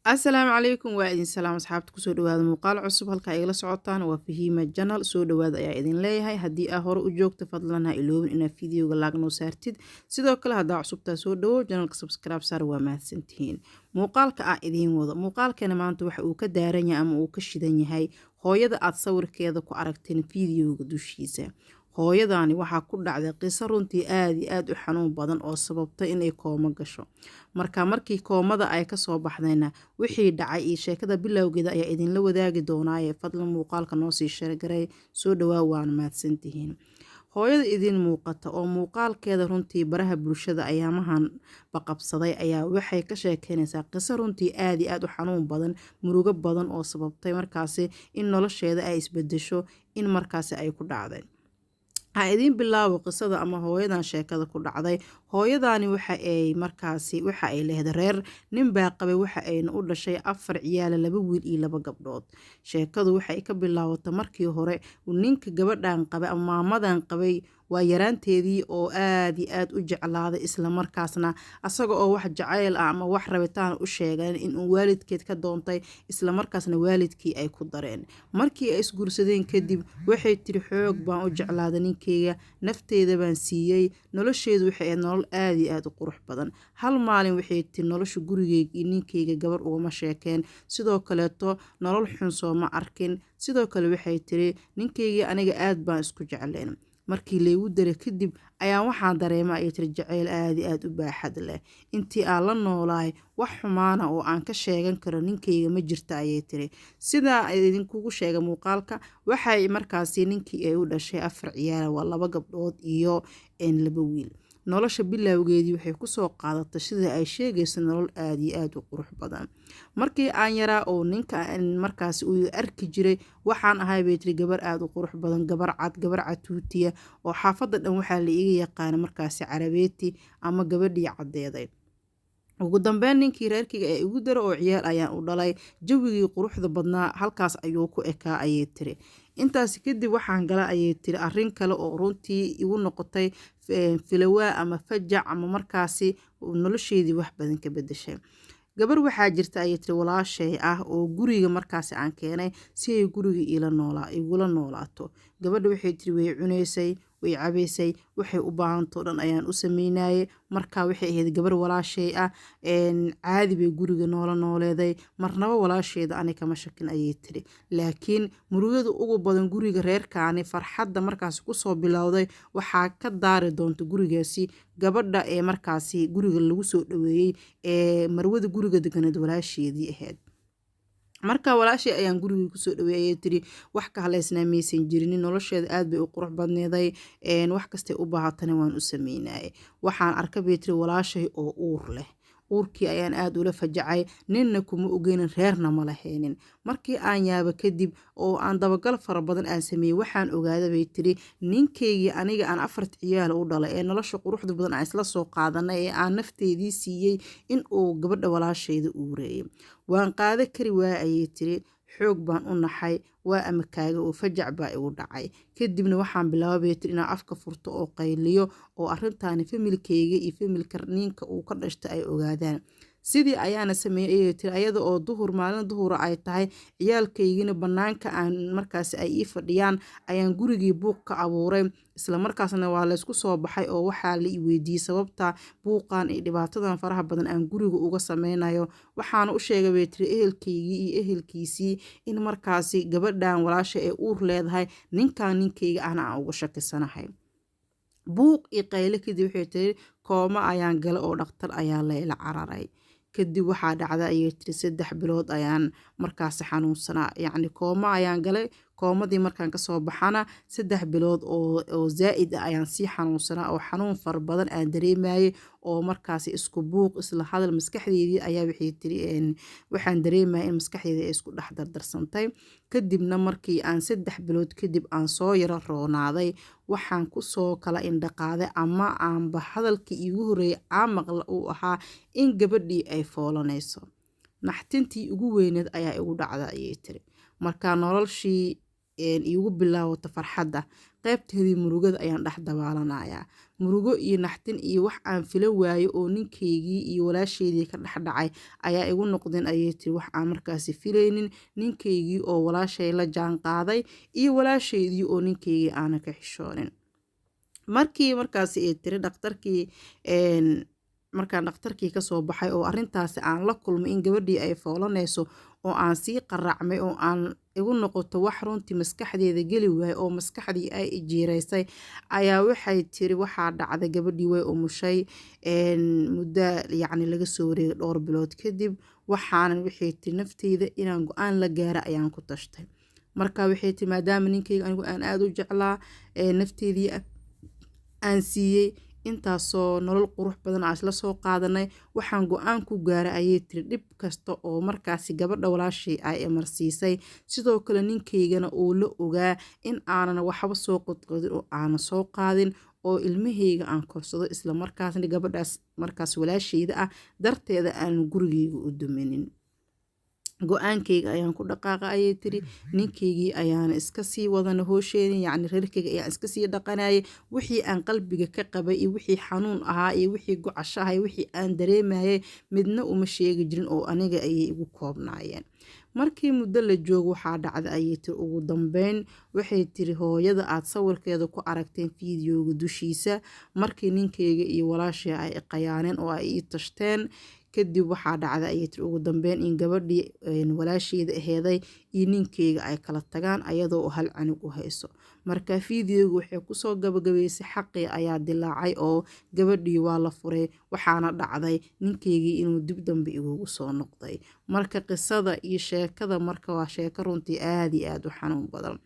السلام عليكم وعليكم السلام أصحابتكم soo dhawaada muuqaal cusub halka ay la socotaan waa Fahima Channel soo dhawaada ayaa idin leeyahay haddii aad hore u joogto fadlan ha iloobin inaad fiidiyoga like noo saartid sidoo kale haddaa cusubtaa soo dhawo channelka subscribe saar waa mahadsantihiin muuqaalka aan idiin wado muuqaalkana maanta waxa uu ka daaran yahay ama uu ka shidan yahay hooyada aad sawirkeeda ku aragteen fiidiyoga dushiisa hooyadani waxaa ku dhacday qiso runtii aad iyo aad u xanuun badan oo sababtay inay koomo gasho markii koomada ay kasoo baxdayna wixii dhacay iyo sheekada bilowgeeda ayaa idinla wadaagi doonaaye fadlan muuqaalka noo sii sheergaray soo dhawaa waan mahadsantihiin hooyada idin muuqata oo muuqaalkeeda runtii baraha bulshada ayaamahan baqabsaday ayaa waxay ka sheekeynaysaa qiso runtii aad iyo aad u xanuun badan murugo badan oo sababtay markaasi in nolosheeda ay isbedesho in markaasi ay ku dhacday idin bilaabo qisada ama hooyadan sheekada ku dhacday hooyadani waxa ay leedahay reer nin baa qabay waxa ayna u dhashay 4 ciyaal 2 wiil iyo 2 gabdhood sheekadu waxay ka bilaabatay markii hore ninka gabadhan qabay ama maamadan qabay waa yaraanteedii oo aad iyo aad u jeclaaday isla markaasna asaga oo wax jacayl ah ama wax rabitaan u sheegay in uu waalidkeed ka doontay isla markaasna waalidkii ay ku dareen markii ay isguursadeen kadib waxay tiri xoog baan u jeclaaday ninkeyga nafteeda baan siiyay nolosheedu waxay ahayd nolol aad iyo aad u qurux badan hal maalin waxay tiri nolosha gurigeyga iyo ninkeyga gabar ugama sheekeen sidoo kaleeto nolol xun soo ma arkin sidoo kale waxay tiri ninkeyga aniga aad baan isku jecleen markii laygu daray kadib ayaa waxaan dareema ay tiri jacayl aad iyo aad u baaxad leh intii aan la noolaay wax xumaana oo aan ka sheegan karo ninkeyga ma jirta ayay tiri sidaa idinkugu sheega muuqaalka waxay markaasi ninkii ay u dhashay 4 ciyaal waa 2 gabdhood iyo 2 wiil nolosha bilowgeedii waxay ku soo qaadatay sida ay sheegayso nolol aad iyo aad u qurux badan markii aan yaraa oo ninka markaas uu arki jiray waxaan ahay bay tiri gabar aad u qurux badan gabar catuutiya oo xaafadda dhan waxaa la iga yaqaan markaasi carabeeti ama gabadhii cadeeday ugu dambeyn ninkii reerkiga ee ugu daro oo ciyaal ayaan u dhalay jawigii quruxda badnaa halkaas ayuu ku ekaa ayay tiri intaas kadib waxaan gala ayay tiri arrin kale oo runtii igu noqotay filawaa ama fajac ama markaasi nolosheedii wax badan ka bedeshay gabar waxaa jirta ayay tiri walaashay ah oo guriga markaasi aan keenay si ay guriga igula noolaato gabadha waxay tiri way cunaysay way cabaysay waxay u baahanto dhan ayaan u sameynayay markaa waxay ahayd gabar walaashay ah caadi bay guriga nooleeday marnaba walaasheeda ani kama shakin ayay tiri laakiin murugada ugu badan guriga reerkaani farxadda markaasi kusoo bilowday waxaa ka daari doonta gurigaasi gabadha ee markaasi guriga lagu soo dhaweeyey ee marwada guriga deganeed walaasheedii ahayd marka walaashay ayaan guriga ku soo dhaweeyay tiri wax ka haleysnaa maysan jirin nolosheeda aad bay u qurux badneeday wax kasta u baahatana waan u sameynay waxaan arkay bay tiri walaashay oo uur leh uurkii ayaan aad ula fajacay ninna kuma ogeynin reerna ma lahaynin markii aan yaaba kadib oo aan dabagal fara badan aan sameeyay waxaan ogaaday bay tiri ninkeygii aniga aan 4 ciyaal u dhalay ee nolosha quruxda badan aan isla soo qaadanay ee aan nafteedii siiyay in uu gabadha walaashayda uureeyay waan qaada kari waa ayay tiri xoog baan u naxay waa ama kaaga oo fajac baa igu dhacay kadibna waxaan bilaabay tiri inaan afka furto oo qayliyo oo arrintaani familkeyga iyo familka ninka uu ka dhashtay ay ogaadaan sidii ayaana sameeyay tiri ayada oo maalin duhur ay tahay ciyaalkeygina banaanka aan markaas ay ii fadhiyaan ayaan gurigii buuq ka abuuray isla markaasna waa la isku soo baxay oo waxaa la weydiiyay sababta buuqan iyo dhibaatadan faraha badan aan guriga uga sameynayo waxaan u sheegay bay tiri ehelkeygii iyo ehelkiisii in markaasi gabadhan walaasha ee uur leedahay ninkeyga aan uga shakisanahay buuq iyo qayle kadib waxay tiri kooma ayaan gala oo dhaqtar ayaa layla cararay kadib waxaa dhacda ayay tiri 3 bilood ayaan markaasi xanuunsanaa yacni kooma ayaan galay koomadii markaan kasoo baxana 3 bilood oo zaa'id ah ayaan sii xanuunsanaa oo xanuun far badan aan dareemayay oo markaasi isku buuq isla hadal maskaxdeedii ayaa waxay tiri waxaan dareemayay in maskaxdeedii ay isku dhex dardarsantay kadibna markii aan 3 bilood kadib aan soo yara roonaaday waxaan kusoo kala indhaqaaday ama aanba hadalkii iigu horeeyay aan maqla uu ahaa in gabadhii ay foolanayso naxtintii ugu weyneed ayaa igu dhacda ayay tiri markaa noloshii iigu bilaawato farxadda qaybteedii murugada ayaan dhex dabaalanayaa murugo iyo naxtin iyo wax aan fila waayo oo ninkaygii iyo walaasheedii ka dhex dhacay ayaa igu noqdeen ayay tiri wax aan markaasi filaynin ninkaygii oo walaashay la jaan qaaday iyo walaasheedii oo ninkaygii aanan ka xishoonin markii markaasi ay tiri dhakhtarkii markaan dhakhtarkii kasoo baxay oo arintaasi aan la kulmay in gabadhii ay foolanayso oo aan sii qaraacmay oo aan igu noqoto wax runtii maskaxdeeda geli waay oo maskaxdii ay jiiraysay ayaa waxay tiri waxaa dhacday gabadhii way umushay muddo yacni laga soo wareegay dhowr bilood kadib waxaanan waxay tiri nafteyda inaan go-aan la gaara ayaan ku tashtay marka waxay tiri maadaama ninkayga anigu aan aada u jeclaa nafteedii aan siiyey intaasoo nolol qurux badan aan isla soo qaadanay waxaan go-aan ku gaaray ayay tiri dhib kasta oo markaasi gabadha walaashay ay imarsiisay sidoo kale ninkaygana uu la ogaa in aanan waxba soo qodqodin oo aanan soo qaadin oo ilmahayga aan korsado isla markaasna gabadhaas markaas walaashayda ah darteeda aan gurigayga u duminin go-aankayga ayaan ku dhaqaaqa ayay tiri ninkaygii ayaana iska sii wadana hoosheeni yacni reerkayga ayaan iska sii dhaqanayay wixii aan qalbiga ka qabay iyo wixii xanuun ahaa iyo wixii gocasho ahay wixii aan dareemayay midna uma sheegi jirin oo aniga ayay igu koobnaayeen markii muddo la joogo waxaa dhacda ayay tiri ugu dambeyn waxay tiri hooyada aad sawirkeeda ku aragteen fiidiyooga dushiisa markii ninkayga iyo walaashii ay qayaaneen oo ay ii tashteen kadib waxaa dhacda ayay tiri ugu dambeyn in gabadhii walaasheeda aheeday iyo ninkayga ay kala tagaan ayadoo hal canug u hayso marka fiidiyooga waxay kusoo gabagabaysay xaqii ayaa dilaacay oo gabadhii waa la furay waxaana dhacday ninkaygii inuu dib dambe igugu soo noqday marka qisada iyo sheekada marka waa sheeko runtii aada iyo aada u xanuun badan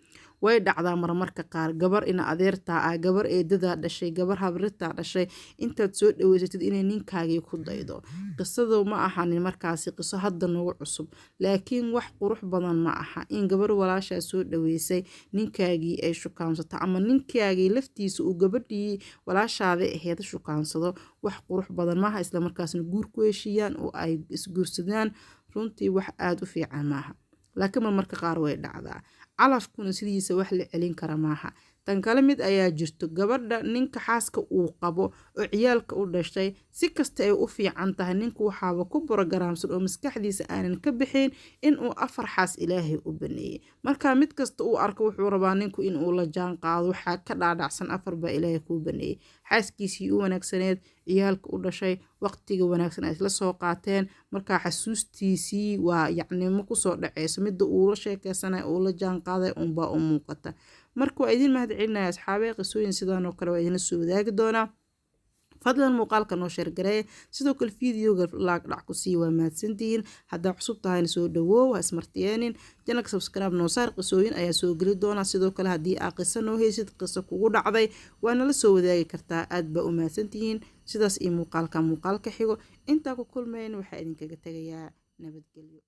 way dhacdaa marmarka qaar gabar ina adeertaa ah gabar eedadaa dhashay gabar habritaa dhashay intaad soo dhaweysatid inay ninkaagii ku daydo qisadu ma ahanin markaasi qiso hadda nagu cusub laakiin wax qurux badan ma aha in gabar walaashaa soo dhaweysay ninkaagii ay shukaansato ama ninkaagii laftiisa uu gabadhii walaashaada aheeda shukaansado wax qurux badan maaha isla markaasna guur ku heshiiyaan oo ay isguursadaan runtii wax aada u fiican maaha laakiin marmarka qaar way dhacdaa calafkuna sidiisa wax la celin kara maaha tan kale mid ayaa jirto gabadha ninka xaaska uu qabo oo ciyaalka u dhashay si kasta ay u fiican tahay ninku waxaaba ku borogaraamsan oo maskaxdiisa aanan ka bixin inuu 4 xaas ilaahay u baneeyey marka mid kasta uu arko wuxuu rabaa ninku inuu la jaan qaado waxaa ka dhaadhacsan 4 baa ilaahay kuu baneeyey xaaskiisii u wanaagsaneed ciyaalka u dhashay waqtiga wanaagsan ay isla soo qaateen markaa xasuustiisii waa yacni ma kusoo dhaceyso midda uu la sheekeysanay uu la jaan qaaday unbaa u muuqata marka waa idin mahad celinaya asxaabey qisooyin sidaan oo kale waa idinla soo wadaagi doonaa fadlan muuqaalka noo sheergareeya sidoo kale fiidiyooga laag dhac ku sii waa mahadsantihiin haddaa cusub tahayna soo dhawoow ha ismartiyeenin janalka subscribe noo saar qisooyin ayaa soo geli doonaa sidoo kale haddii aa qiso noo heysid qiso kugu dhacday waa nala soo wadaagi kartaa aad baa u mahadsantihiin sidaas iyo muuqaalka xigo intaa ku kulmayn waxaa idinkaga tegayaa nabadgelyo